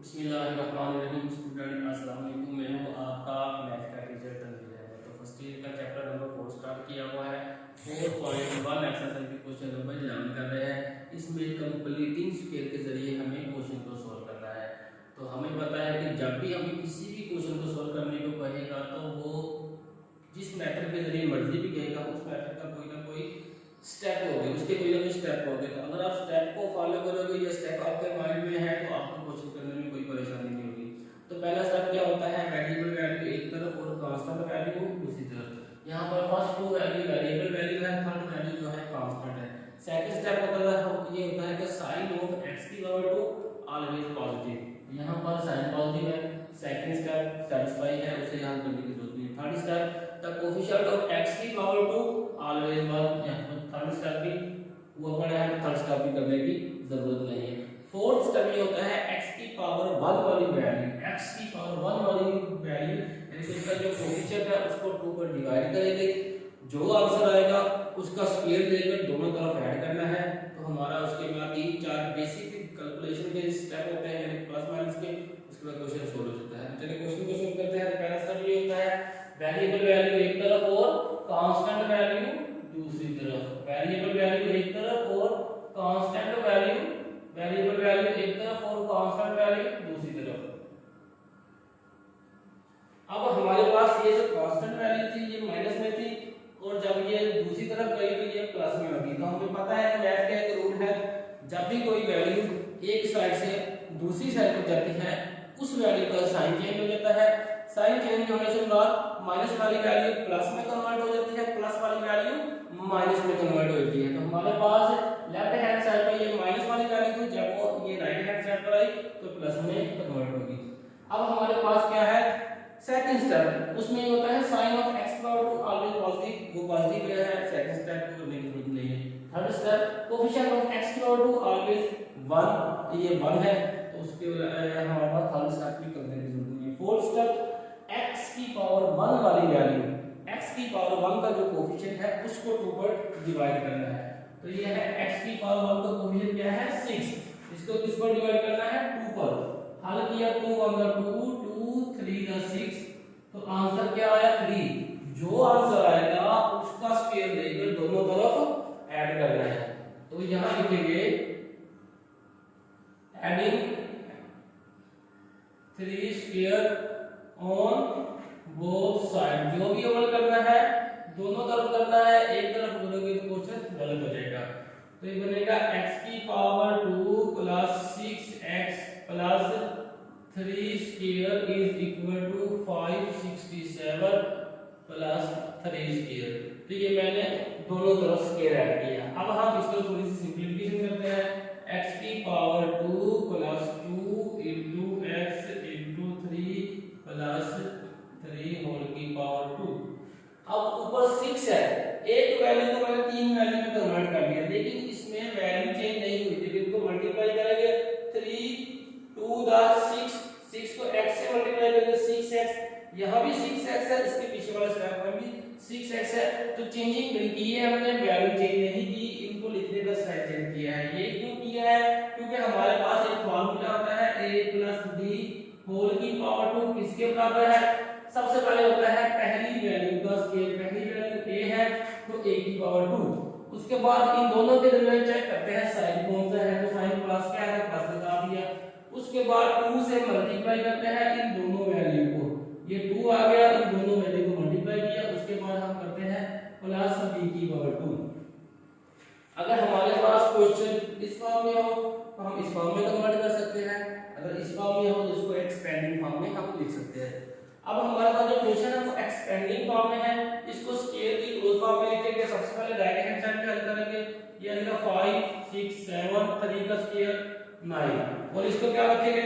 बिस्मिल्लाहिर्रहमानिर्रहीम। स्टूडेंट अस्सलाम वालेकुम। मैं हूँ आपका मैथ का टीचर तनवीर अहमद। तो फर्स्ट ईयर का चैप्टर नंबर 4 स्टार्ट किया हुआ है। 4.1 एक्सरसाइज के क्वेश्चन नंबर 11 कर रहे हैं। इसमें कंप्लीटिंग स्केल के जरिए हमें क्वेश्चन को सॉल्व करना है। तो हमें पता है कि जब भी हमें किसी भी क्वेश्चन को सॉल्व करने को कहेगा तो वो जिस मेथड के जरिए मर्जी भी कहेगा उस मेथड का कोई ना कोई स्टेप होंगे, उसके कोई ना कोई स्टेप होंगे। तो अगर आप स्टेप को फॉलो करोगे, ये स्टेप आपके माइंड में है, तो आपको क्वेश्चन करने में कोई परेशानी नहीं होगी। तो पहला स्टेप क्या होता है, वेरिएबल वैल्यू एक तरफ और कांस्टेंट वैल्यू दूसरी तरफ। यहाँ पर first two value variable value है, थर्ड वैल्यू जो है कांस्टेंट है। सेकंड स्टेप होता है ये होता है कि साइन ऑफ x की पावर टू ऑलवेज पॉजिटिव। यहाँ पर साइन पॉजिटिव है। सेकंड स्टेप सेटिस्फाई है, उसे यहाँ करने की जरूरत नहीं है। Third step the coefficient of x की पावर टू ऑलवेज 1। यहाँ पर थर्ड स्टेप भी वो पड़ा है, थर्ड स्टेप भी करने की जरूरत नहीं है। फोर्थ स्टेप ये होता है x की पावर 1 वाली वैल्यू, x की पावर 1 वाली वैल्यू यानी कि इसका जो कोएफिशिएंट है उसको 2 पर डिवाइड करेंगे। जो आंसर आएगा उसका स्क्वायर लेकर दोनों तरफ ऐड करना है। तो हमारा उसके बाद 3-4 बेसिक कैलकुलेशन के स्टेप होते हैं यानी प्लस माइनस के, उसके बाद क्वेश्चन सोल्व हो जाता है। चलिए क्वेश्चन को सोल्व करते हैं। पहला स्टेप ये होता है वेरिएबल वैल्यू एक तरफ और कांस्टेंट वैल्यू दूसरी तरफ। वेरिएबल वैल्यू एक तरफ और कांस्टेंट वैल्यू, वेरिएबल वैल्यू एक तरफ और कांस्टेंट वैल्यू दूसरी तरफ। अब हमारे पास ये जो कांस्टेंट वैल्यू थी ये माइनस में थी और जब ये दूसरी तरफ गई तो ये प्लस में होगी। तो हमें पता है कि मैथ का एक रूल है, जब भी कोई वैल्यू एक साइड से दूसरी साइड पर जाती है उस वैल्यू का साइन चेंज हो जाता है। साइन चेंज होने से बाद माइनस वाली वैल्यू प्लस में कन्वर्ट हो जाती है, प्लस वाली वैल्यू माइनस में कन्वर्ट हो जाती है। तो हमारे पास लेफ्ट हैंड साइड पर ये माइनस वाली वैल्यू थी, जब वो ये राइट हैंड साइड पर आई तो प्लस में कन्वर्ट होगी। अब हमारे पास क्या है सेकंड स्टेप, उसमें ये होता है sign of x power two always positive, वो पॉजिटिव है। सेकंड स्टेप को करने की जरूरत नहीं है। Third step coefficient of x power two always 1, ये 1 है तो उसके हमारे पास थर्ड स्टेप भी करने की जरूरत नहीं है। फोर्थ स्टेप x की पावर 1 वाली वैल्यू, x की पावर 1 का जो कोएफिशिएंट है उसको 2 पर डिवाइड करना है। तो ये है x की पावर 1 का कोएफिशिएंट क्या है 6, इसको किस पर डिवाइड करना है 2 पर। हल किया 2 1 2 2 3 6, तो आंसर क्या आया 3। जो आंसर आएगा उसका स्क्वायर लेकर दोनों तरफ ऐड करना है। तो यहां लिखेंगे adding 3 square on both side. जो भी अमल करना है दोनों तरफ करना है, एक तरफ करोगे तो क्वेश्चन गलत हो जाएगा। तो ये बनेगा x की power 2 plus 6x plus 3 square is equal to 567 plus 3 square. तो ये मैंने दोनों तरफ स्क्वायर ऐड किया। अब हम इसको थोड़ी सी सिंपलीफिकेशन करते हैं। x की power 2 plus 2 into x into 3 plus 3 whole की पावर 2। अब ऊपर 6 है, एक वैल्यू को मैंने 3 वैल्यू में कन्वर्ट कर दिया, लेकिन इसमें वैल्यू चेंज नहीं हुई थी। इनको मल्टीप्लाई करेंगे 3 2 द 6, 6 को x से मल्टीप्लाई करेंगे 6x, यहां भी 6x है, इसके पीछे वाला स्टेप में भी 6x है। तो चेंजिंग नहीं की है हमने, वैल्यू चेंज नहीं की, इनको लिखने का स्टाइल चेंज किया है। ये क्यों किया है, क्योंकि हमारे पास एक फार्मूला होता है a + b होल की पावर 2 किसके बराबर है। सबसे पहले होता है पहली वैल्यू का स्क्वायर, पहली वैल्यू a है तो a की पावर 2। उसके बाद इन दोनों के दरमियान चेक करते हैं साइन कौन सा है, तो साइन प्लस क्या है, प्लस लगा दिया। उसके बाद 2 से मल्टीप्लाई करते हैं इन दोनों वैल्यू को, ये 2 आ गया, इन दोनों वैल्यू को मल्टीप्लाई किया। उसके बाद हम करते हैं प्लस b की पावर 2। अगर हमारे पास क्वेश्चन इस फॉर्म में हो तो हम इस फॉर्म में कन्वर्ट कर सकते हैं, अगर इस फॉर्म में हो तो इसको एक्सपेंडिंग फॉर्म में हम लिख सकते हैं। अब हमारे पास जो क्वेश्चन है वो एक्सपेंडिंग फॉर्म में है, इसको स्क्वायर की क्लोज फॉर्म में लिखेंगे। सबसे पहले राइट हैंड साइड पे हल करेंगे, ये आएगा 5 6 7 3 का स्क्वायर 9, और इसको क्या रखेंगे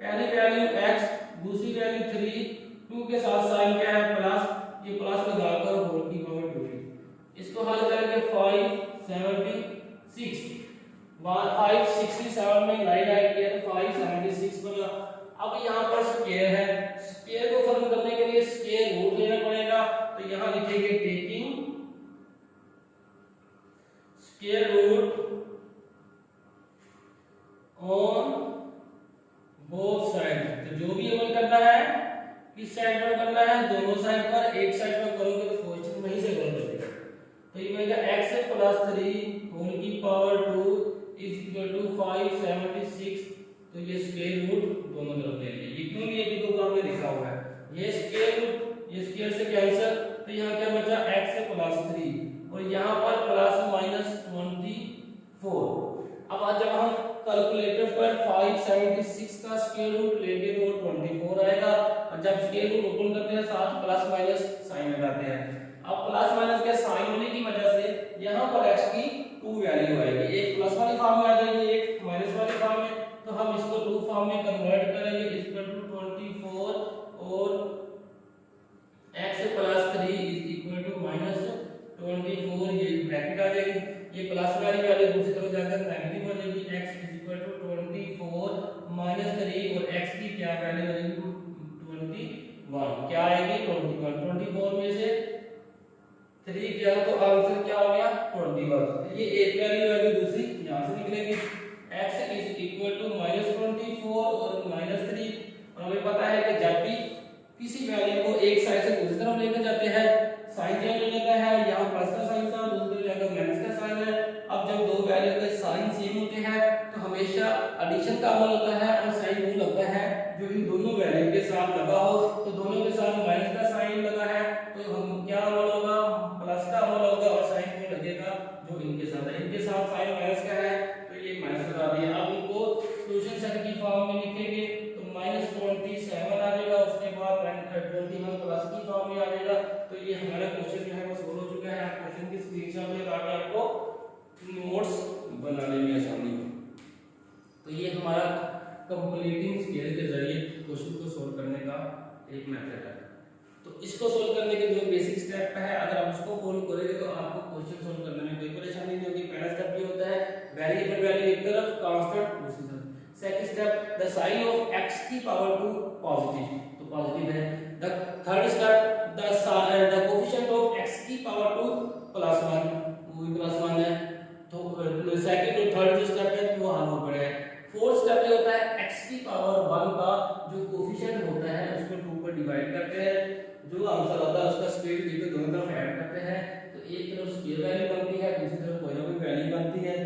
पहली वैल्यू x दूसरी वैल्यू 3, 2 के साथ साइन क्या है प्लस, ये प्लस लगाकर होल की पावर 2। इसको हल करेंगे 5 76 5 67 में 9 आएगी तो 576 बना। अब यहाँ पर स्क्वायर है, स्क्वायर को खत्म करने के लिए स्क्वायर रूट लेना पड़ेगा। तो यहाँ लिखेंगे taking square root on both side, तो जो भी अमल करना है किस साइड पर करना है, दोनों साइड पर। एक साइड पर करोगे तो क्वेश्चन वहीं से गलत हो जाएगा। तो ये बनेगा x प्लस 3 होल की पावर 2 इज इक्वल टू 576। तो ये स्क्वायर रूट दोनों तरफ ले लीजिए। ये क्यों लिए कि दो काम में लिखा हुआ है, ये स्क्वायर रूट, ये स्क्वायर से कैंसिल, तो यहाँ क्या बचा x प्लस 3 और यहाँ पर प्लस माइनस 24। अब आज जब हम कैलकुलेटर पर 576 का स्क्वायर रूट लेंगे तो 24 आएगा, और जब स्क्वायर रूट ओपन करते हैं साथ प्लस माइनस साइन लगाते हैं। अब प्लस माइनस के साइन होने की वजह से यहाँ पर x की 2 वैल्यू आएगी, एक प्लस वाली फॉर्म में आ जाएगी, एक माइनस वाली फॉर्म में। तो हम इसको 2 फॉर्म में कन्वर्ट करेंगे, इक्वल टू 24 और x plus 3 is equal to minus 24। ये ब्रैकेट आ जाएगी, ये प्लस वाली वैल्यू दूसरी तरफ जाकर नेगेटिव हो जाएगी। x is equal to 24 minus 3 और x की क्या वैल्यू आ जाएगी 21, क्या आएगी 21। 24 में से 3 किया तो आंसर क्या हो गया 21। ये एक वैल्यू दूसरी यहां से निकलेगी। x is equal to minus 24 और माइनस 3। और हमें पता है कि जब भी किसी वैल्यू को एक साइड से दूसरी तरफ लेकर जाते हैं साइन चेंज हो जाता है, यहाँ प्लस का साइन था दूसरी जगह माइनस का साइन है। अब जब दो वैल्यू के साइन सेम होते हैं तो हमेशा एडिशन का अमल होता है और साइन वो लगता है जो इन दोनों वैल्यू के साथ लगा हो। तो दोनों के साथ माइनस का साइन लगा है तो हम क्या अमल होगा, प्लस का अमल होगा और साइन वो लगेगा जो इनके साथ है। इनके साथ साइन माइनस का है तो ये माइनस लगा दिया। अब इनको सॉल्यूशन सेट की फॉर्म में लिखेंगे तो माइनस 27 आ जाएगा, उसके बाद 21 प्लस की फॉर्म में आ जाएगा। तो ये हमारा क्वेश्चन जो है वो सोल्व हो चुका है। आप क्वेश्चन की स्क्रीनशॉट ले करके आपको नोट्स बनाने में आसानी हो। तो ये हमारा कंप्लीटिंग स्केल के जरिए क्वेश्चन को सोल्व करने का एक मेथड है। तो इसको सोल्व करने के जो बेसिक स्टेप है, अगर आप उसको फॉलो करेंगे तो आपको क्वेश्चन सोल्व करने में कोई परेशानी नहीं होगी। पहला स्टेप ये होता है वेरिएबल वैल्यू एक तरफ, कांस्टेंट दूसरी तरफ। Second step the sign of x की पावर 2 पॉजिटिव, तो पॉजिटिव है। The third step the coefficient of x की पावर 2 प्लस 1, वो भी प्लस 1 है। तो सेकंड और थर्ड जो स्टेप है वो हम ऊपर है। फोर्थ स्टेप ये होता है x की पावर 1 का जो कोएफिशिएंट होता है उसको 2 पर डिवाइड करते हैं, जो आंसर आता है उसका स्क्वायर लेके दोनों तरफ ऐड करते हैं। तो एक तरफ स्क्वायर वैल्यू बनती है, दूसरी तरफ कोई ना कोई वैल्यू बनती है।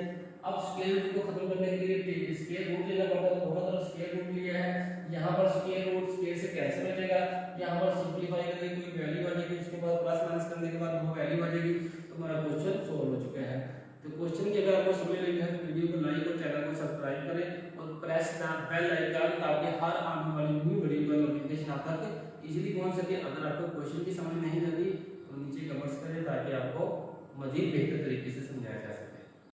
अब स्क्वायर रूट को खत्म करने के लिए स्क्वायर रूट लेना पड़ता है, तो दोनों तरफ स्क्वायर रूट लिया है। यहां पर स्क्वायर रूट स्क्वायर से कैंसिल हो जाएगा, यहां पर सिंपलीफाई करके कोई वैल्यू आ जाएगी, उसके बाद प्लस माइनस करने के बाद वो वैल्यू आ जाएगी। तो हमारा क्वेश्चन सोल्व हो चुका है। तो क्वेश्चन की अगर आपको समझ लगी है तो वीडियो को लाइक और चैनल को सब्सक्राइब करें और प्रेस द बेल आइकन ताकि हर आने वाली न्यू वीडियो का नोटिफिकेशन आप तक इजीली पहुंच सके। अगर आपको क्वेश्चन की समझ नहीं लगी तो नीचे कमेंट्स करें ताकि आपको मजीद